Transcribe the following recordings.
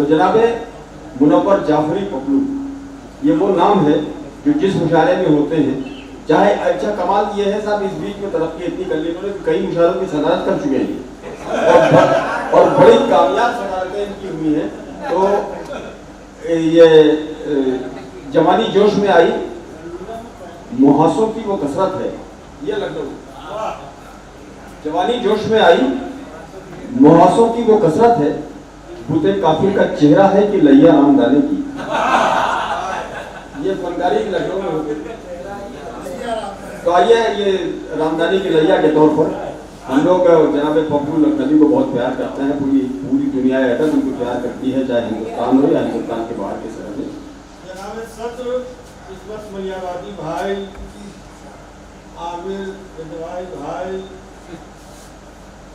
तो जनाबे मुनव्वर जाफरी पपलू, ये वो नाम है जो जिस मुशायरे में होते हैं। चाहे अच्छा कमाल ये है साहब, इस बीच में तरक्की इतनी कर ली इन्होंने कि कई मुशायरों की सदारत कर चुके हैं और बड़ी कामयाब सदारतें इनकी हुई हैं। तो ये जवानी जोश में आई मुहासों की वो कसरत है, ये लखनऊ। जवानी जोश में आई मुहासों की वो कसरत है, भूते काफिर का चेहरा है कि लैया रामदाने की। ये फनकारी लखनऊ में होती है। तो आइए ये रामदानी की लैया के तौर पर हम लोग जनाब पप्पू लखनवी को बहुत प्यार करते हैं। पूरी दुनिया अदब उनको प्यार करती है, चाहे हिंदुस्तान हो या हिंदुस्तान के बाहर के शहर में। जनाब सत्र इस्मत मलियाबादी भाई, आमिर गजवाई भाई,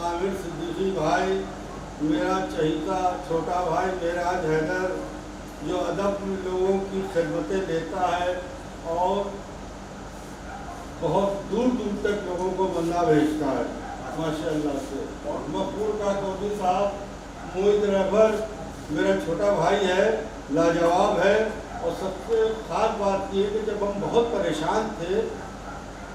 आमिर सिद्दीकी भाई, मेरा चहीता छोटा भाई मेराज हैदर, जो अदब लोगों की खिदमतें देता है और बहुत दूर दूर तक लोगों को बंदा भेजता है माशाअल्लाह से। और मकबूल का कौदी साहब, मोहित रहबर मेरा छोटा भाई है, लाजवाब है। और सबसे खास बात यह कि जब हम बहुत परेशान थे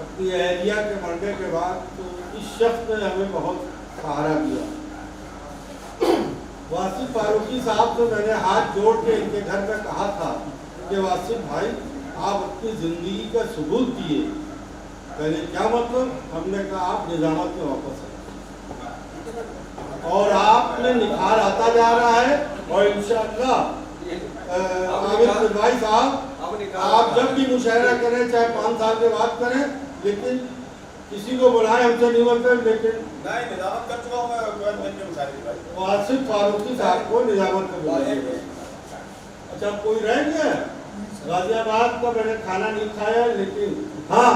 अपनी एहलिया के मरने के बाद, तो इस शख्स ने हमें बहुत सहारा दिया। वासिफ फारूकी साहब से मैंने हाथ जोड़ के इनके घर में कहा था कि वासिफ भाई आप अपनी ज़िंदगी का सबूत दिए। पहले क्या मतलब? हमने कहा आप निजामत में वापस आए और आपने निखार आता जा रहा है। और इंशाअल्लाह आमिर भाई साहब, आप जब भी मुशायरा करें, चाहे 5 साल के बाद करें, लेकिन किसी को बुलाएं, हमसे नहीं बोलते, लेकिन निजामत कर चुका हूं। वासिफ फारूकी साहब को निजामत में बुलाइए। अच्छा, कोई रह गया? गाजियाबाद का मैंने खाना नहीं खाया, लेकिन हाँ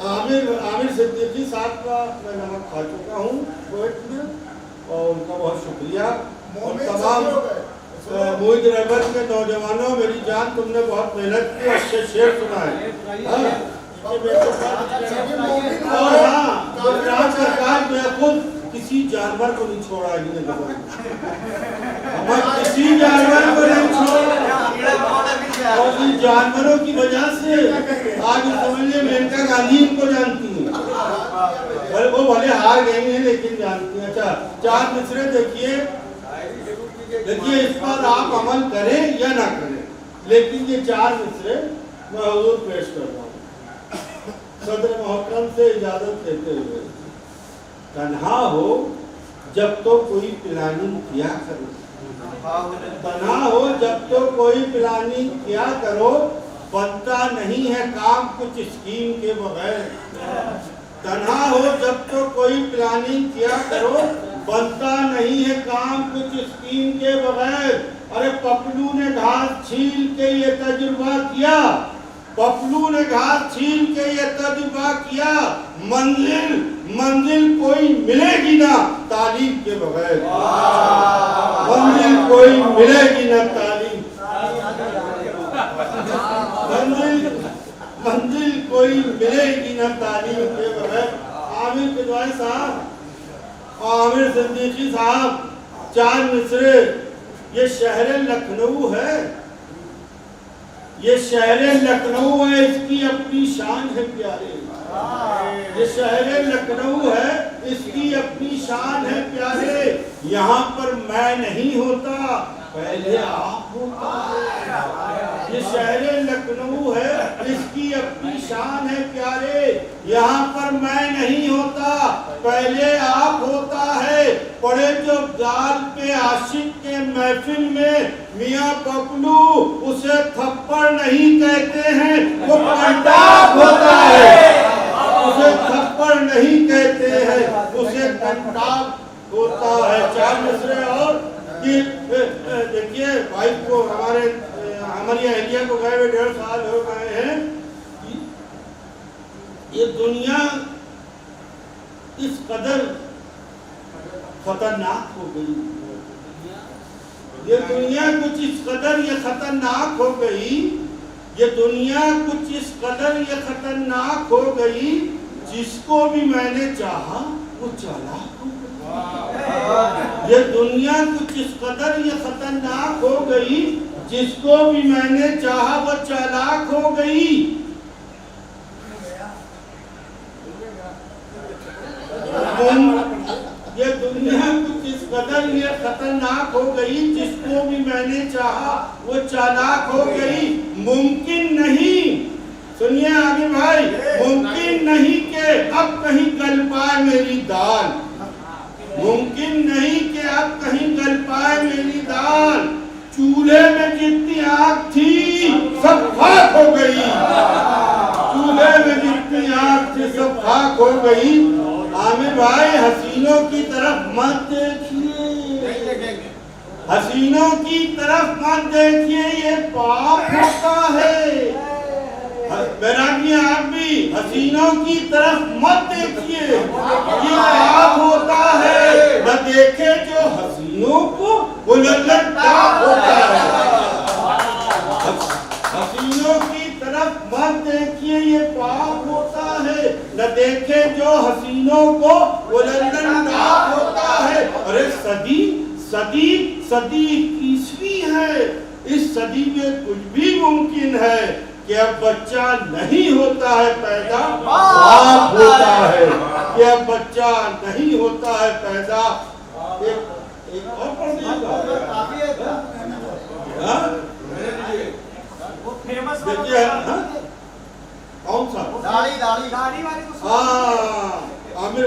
आमिर सिद्दीकी साहब का मैं नमक खा चुका हूँ कोविड में, और उनका बहुत शुक्रिया। और तमाम मोहित रहबर के नौजवानों, मेरी जान तुमने बहुत मेहनत की, अच्छे शेर सुनाए। और हाँ, गुजरात सरकार में खुद किसी जानवर को नहीं छोड़ा, किसी जानवर को नहीं छोड़ा। और इन जानवरों की वजह से आज समझिए मेनका गांधी इनको जानती है। वो भले हार गई हैं लेकिन जानती हैं। अच्छा, 4 मिसरे देखिए, इस पर आप अमल करें या ना करें, लेकिन ये 4 मिसरे मैं हुजूर पेश कर रहा हूँ सदर मोहतरम से इजाजत लेते हुए। तन्हा हो जब तो कोई प्लानिंग किया करो, तन्हा हो जब तो कोई प्लानिंग किया करो, बनता नहीं है काम कुछ स्कीम के बगैर। तन्हा हो जब तो कोई प्लानिंग किया करो, बनता नहीं है काम कुछ स्कीम के बगैर। अरे पपलू ने घास छील के ये तजुर्बा किया, पपलू ने घास छील के ये तजुर्बा किया, मंजिल कोई मिलेगी ना तालीम के बगैर। मंजिल कोई मिलेगी ना तालीम, मंजिल कोई मिलेगी ना तालीम के बगैर। आमिर गजवाई साहब, आमिर सिद्दीकी साहब, 4 मिसरे। ये शहर लखनऊ है, ये शहर लखनऊ है, इसकी अपनी शान है प्यारे। ये शहर लखनऊ है, इसकी अपनी शान है प्यारे। यहाँ पर मैं नहीं होता, पहले आप होता है। ये शहर लखनऊ है, इसकी अपनी शान है प्यारे। यहाँ पर मैं नहीं होता, पहले आप होता है। पड़े जो गाल पे आशिक के महफिल में, मियाँ पपलू उसे थप्पड़ नहीं कहते हैं, वो कंटाप होता है। उसे थप्पड़ नहीं कहते हैं, उसे कंटाप होता है। 4 मिसरे और कि देखिए भाई को हमारी अहलिया को गए हुए 1.5 साल हो गए हैं। ये दुनिया इस कदर खतरनाक हो गई, ये दुनिया कुछ इस कदर ये खतरनाक हो गई, ये दुनिया कुछ इस कदर ये खतरनाक हो गई, जिसको भी मैंने चाहा वो चालाक हो गई। ये दुनिया कुछ इस कदर ये खतरनाक हो गई, जिसको भी मैंने चाहा वो चालाक हो गई। ये दुनिया कुछ इस कदर ये खतरनाक हो गई, जिसको भी मैंने चाहा वो चालाक हो गई। मुमकिन नहीं, सुनिए आगे भाई, मुमकिन नहीं कि अब कहीं गल पाए मेरी दाल, मुमकिन नहीं कि अब कहीं गल पाए मेरी दाल। चूल्हे में जितनी आग थी सब खाक हो गई, चूल्हे में जितनी आग थी सब खाक हो गई। आमिर भाई हसीनों की तरफ मत देखिए, हसीनों की तरफ मत देखिए, ये पाप होता है। बैरागी आप भी हसीनों की तरफ मत देखिए, ये पाप होता है। न देखे जो हसीनों को वो लल्लत पाप होता है। हसीनों की तरफ मत देखिए, ये पाप होता है। न देखे जो हसीनों को वो लल्लत पाप होता है। अरे सदी सदी सदी 21वीं है, इस सदी में कुछ भी मुमकिन है कि अब बच्चा नहीं होता है पैदा, बाप होता है। कि अब बच्चा नहीं होता है पैदा। एक और पढ़ दीजिएगा, देखिए कौन सा दाढ़ी वाली तो आमिर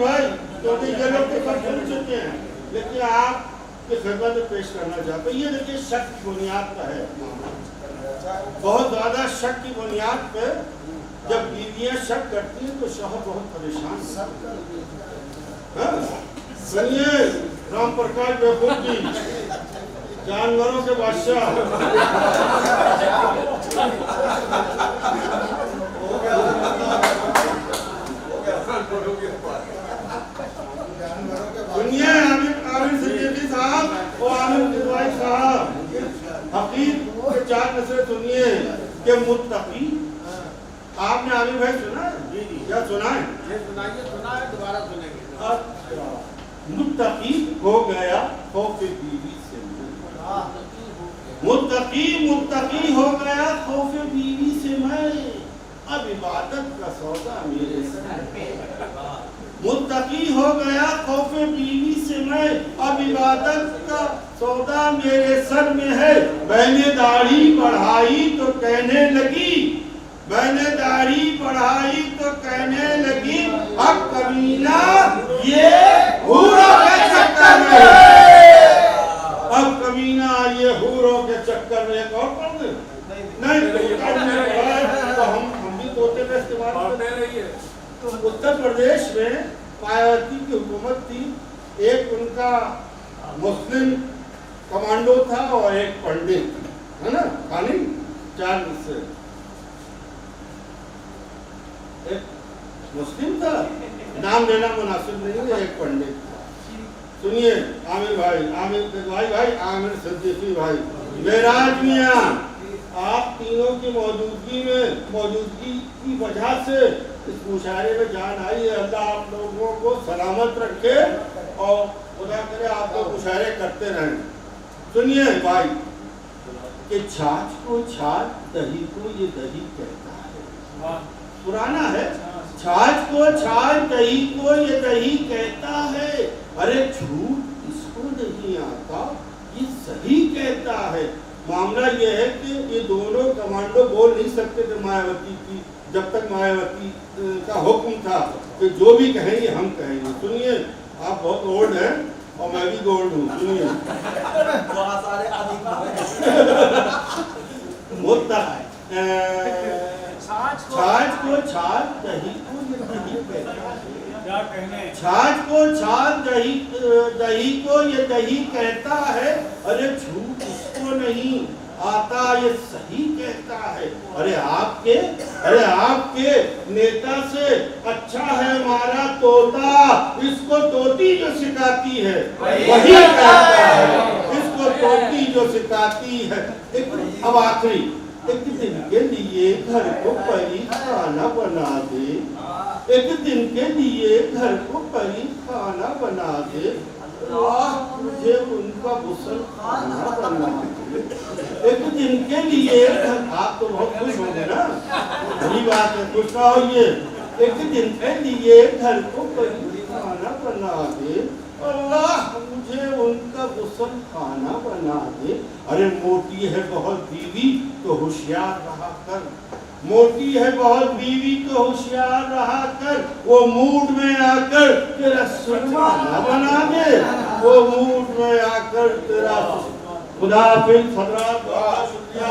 भाई क्योंकि ये लोग तो सब सुन चुके हैं, लेकिन आपके खिदमत में पेश करना चाहते। ये देखिए शक की बुनियाद का है, बहुत ज्यादा शक की बुनियाद पे जब बीवियां शक करती हैं तो शौहर बहुत परेशान है। सुनिए राम प्रकाश बेगम जी, जानवरों के बादशाह। सुनिए आमिर सिद्दीकी साहब और आमिर किदवाई साहब, हकीक के 4 नस्लें सुनिए कि मुत्तकी। आपने आमिर भाई सुना है? क्या सुना है? सुना है, दोबारा सुनेंगे। मुत्तकी हो गया खौफ बीवी से, मुत्तकी हो गया खौफ बीवी से मैं, अब इबादत का सौदा मेरे सर पे। मुत्तकी हो गया खौफ बीवी से मैं, अब इबादत का सौदा मेरे सर में है। मैंने दाढ़ी बढ़ाई तो कहने लगी, मैंने दाढ़ी बढ़ाई तो कहने लगी, अब कमीना ये हूरों के चक्कर में, अब कमीना ये हूरों के चक्कर में। एक और पढ़ दे नहीं तो हम भी तोते का इस्तेमाल करते रहिए। उत्तर प्रदेश में मायावती की हुकूमत थी, एक उनका मुस्लिम कमांडो था और एक पंडित, है ना, खाली 4 से। एक मुस्लिम था, नाम लेना मुनासिब नहीं है, एक पंडित था। सुनिए आमिर भाई, आमिर सिद्दीकी भाई, मेराज मियां, आप तीनों की मौजूदगी की वजह से इस मुशायरे में जान आई है। अल्लाह आप लोगों को सलामत रखे और खुदा करे आप लोग मुशायरे करते रहें। सुनिए भाई कि छाछ को छाछ, दही को ये दही कहता है, पुराना है। छाछ को छाछ, दही को ये दही कहता है। अरे झूठ इसको नहीं आता, ये सही कहता है। मामला ये है कि ये दोनों कमांडो बोल नहीं सकते थे मायावती की, जब तक मायावती का हुक्म था कि जो भी कहेंगे हम कहेंगे। सुनिए आप बहुत ओल्ड हैं और मैं भी गोल्ड हूँ। सुनिए छाछ को छाछ, दही को ये दही कहता है। छाछ को छाछ, दही को ये दही कहता है। अरे झूठ इसको नहीं आता, ये सही कहता है। अरे आपके नेता से अच्छा है हमारा तोता, इसको तोती जो सिखाती है वही कहता है, इसको तोती जो सिखाती है। अब आखिरी, एक दिन के लिए घर को परी खाना बना दे, एक दिन के लिए घर को कहीं खाना बना दे, मुझे उनका गुस्ल खाना बना दे। एक दिन के लिए आप तो बहुत खुश होंगे ना, बड़ी बात है, खुश ना होइए। एक दिन के लिए घर को कहीं खाना बना दे, अल्लाह मुझे उनका गुस्ल खाना बना दे। अरे मोटी है बहुत बीवी तो होशियार रहा कर, मोटी है बहुत बीवी तो होशियार रहा कर। वो मूड में आकर तेरा सुरमा न बना दे, वो मूड में आकर तेरा खुदा फिर खतरा शुक्रिया।